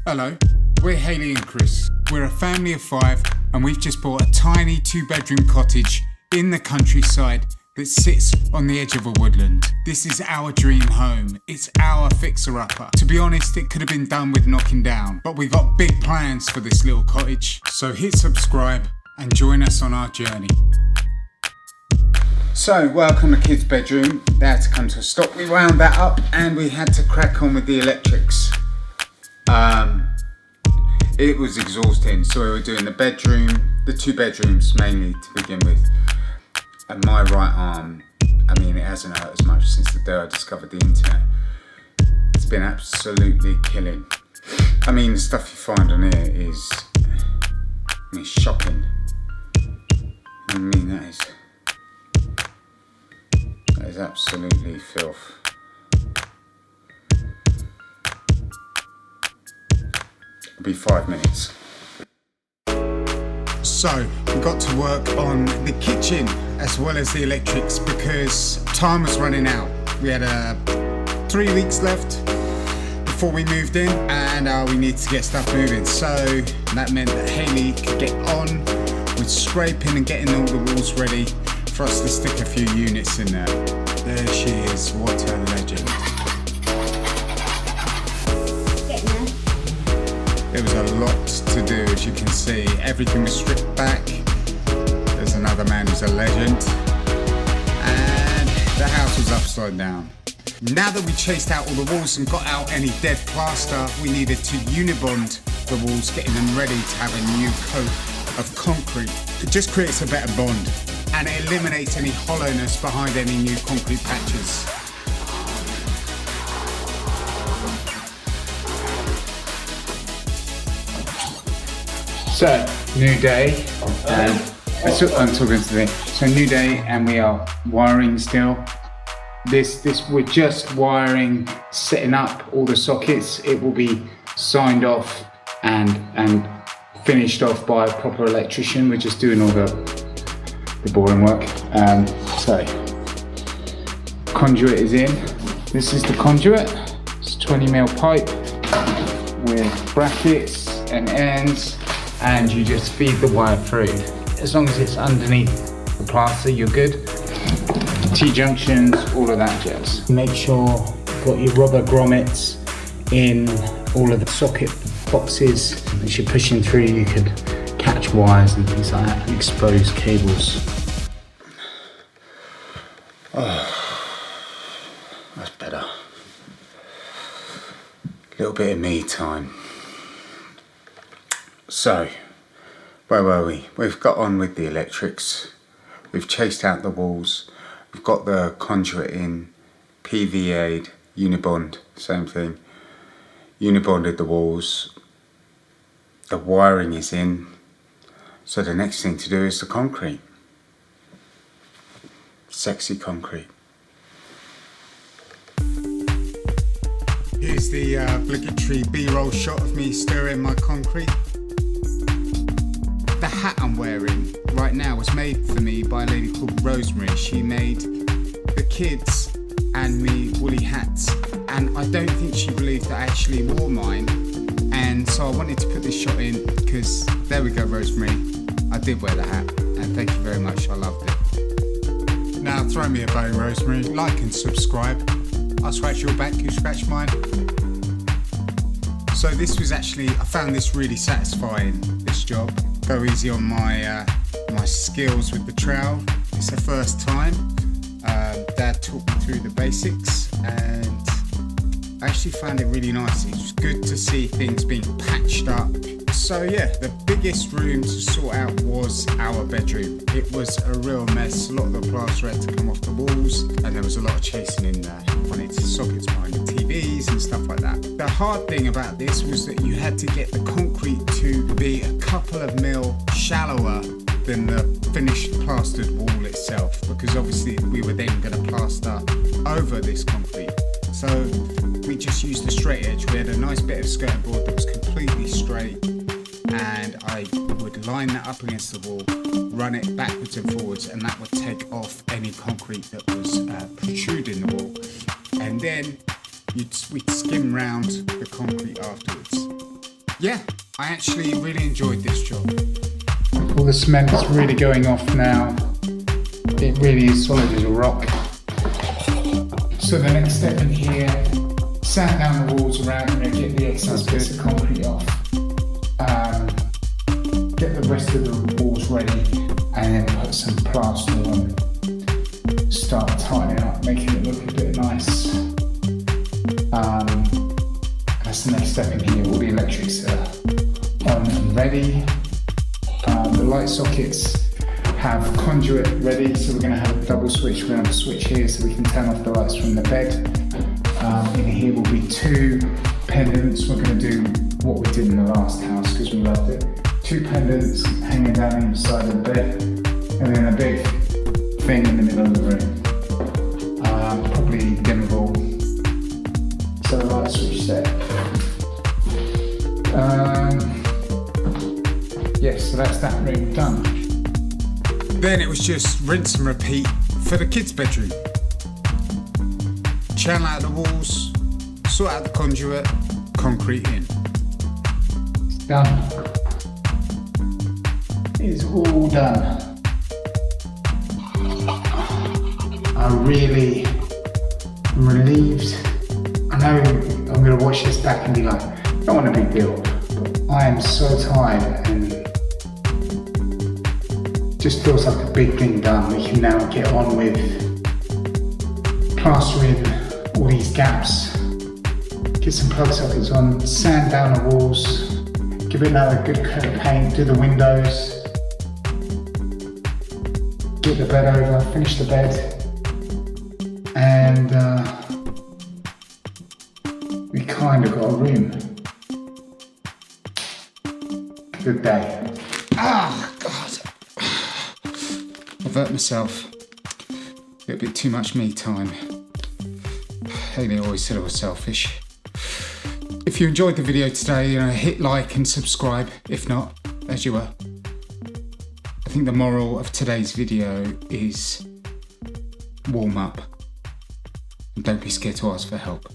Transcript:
Hello, we're Hayley and Chris. We're a family of 5 and we've just bought a tiny 2-bedroom cottage in the countryside that sits on the edge of a woodland. This is our dream home. It's our fixer-upper. To be honest, it could have been done with knocking down, but we've got big plans for this little cottage. So hit subscribe and join us on our journey. So, welcome to kids' bedroom. They had to come to a stop. We wound that up and we had to crack on with the electrics. It was exhausting, so we were doing the 2 bedrooms mainly to begin with. And my right arm, it hasn't hurt as much since the day I discovered the internet. It's been absolutely killing. The stuff you find on here is, shocking. That is absolutely filth. It'll be 5 minutes. So we got to work on the kitchen as well as the electrics because time was running out. We had 3 weeks left before we moved in and we needed to get stuff moving. So that meant that Hayley could get on with scraping and getting all the walls ready for us to stick a few units in there. There she is, what a legend. There was a lot to do, as you can see. Everything was stripped back. There's another man who's a legend. And the house was upside down. Now that we chased out all the walls and got out any dead plaster, we needed to unibond the walls, getting them ready to have a new coat of concrete. It just creates a better bond and it eliminates any hollowness behind any new concrete patches. So, new day, I'm talking to the so new day and we are wiring still. We're just wiring, setting up all the sockets. It will be signed off and finished off by a proper electrician. We're just doing all the boring work. So, conduit is in. This is the conduit. It's 20mm pipe with brackets and ends. And you just feed the wire through. As long as it's underneath the plaster, you're good. T-junctions, all of that jazz. Make sure you've got your rubber grommets in all of the socket boxes. As you're pushing through, you could catch wires and things like that, and expose cables. Oh, that's better. A little bit of me time. So, where were we? We've got on with the electrics. We've chased out the walls. We've got the conduit in, PVA'd, unibond, same thing. Unibonded the walls. The wiring is in. So the next thing to do is the concrete. Sexy concrete. Here's the obligatory B-roll shot of me stirring my concrete. The hat I'm wearing right now was made for me by a lady called Rosemary. She made the kids and me woolly hats, and I don't think she believed that I actually wore mine, and so I wanted to put this shot in because there we go, Rosemary, I did wear the hat and thank you very much, I loved it. Now throw me a bone, Rosemary, like and subscribe. I'll scratch your back, you scratch mine. So this was actually, I found this really satisfying, this job. Go easy on my skills with the trowel. It's the first time. Dad taught me through the basics and I actually found it really nice. It was good to see things being patched up. So yeah, the biggest room to sort out was our bedroom. It was a real mess. A lot of the plaster had to come off the walls and there was a lot of chasing in there. Running to sockets behind the TVs and stuff like that. The hard thing about this was that you had to get the concrete to be a couple of mil shallower than the finished plastered wall itself, because obviously we were then going to plaster over this concrete. So we just used a straight edge. We had a nice bit of skirting board that was completely straight, and I would line that up against the wall, run it backwards and forwards, and that would take off any concrete that was protruding the wall. And then we'd skim round the concrete afterwards. yeah, I actually really enjoyed this job. All the cement's really going off now. It really is solid as a rock. So the next step in here, sand down the walls around, get the excess bits of concrete off. Get the rest of the walls ready and then put some plaster on. Start tightening up, making it look a bit nice. That's the next step in here. All the electrics are on and ready. The light sockets have conduit ready, so we're going to have a double switch. We're going to have a switch here so we can turn off the lights from the bed. In here will be 2 pendants. We're going to do what we did in the last house because we loved it. 2 pendants hanging down either side of the bed, and then a big thing in the middle of the room. Probably dimmable. So the light switch there. Yes, so that's that room done. Then it was just rinse and repeat for the kids' bedroom. Channel out the walls, sort out the conduit, concrete in. Done. It's all done. I really am relieved. I know I'm going to watch this back and be like, I don't want a big deal, but I am so tired and just feels like a big thing done. We can now get on with plastering all these gaps, get some plug sockets on, sand down the walls, give it another good coat of paint, do the windows, get the bed over, finish the bed, and we kind of got a room. Good day. Ah, God. I've hurt myself. A little bit too much me time. Haley always said I was selfish. If you enjoyed the video today, hit like and subscribe. If not, as you were. I think the moral of today's video is warm up and don't be scared to ask for help.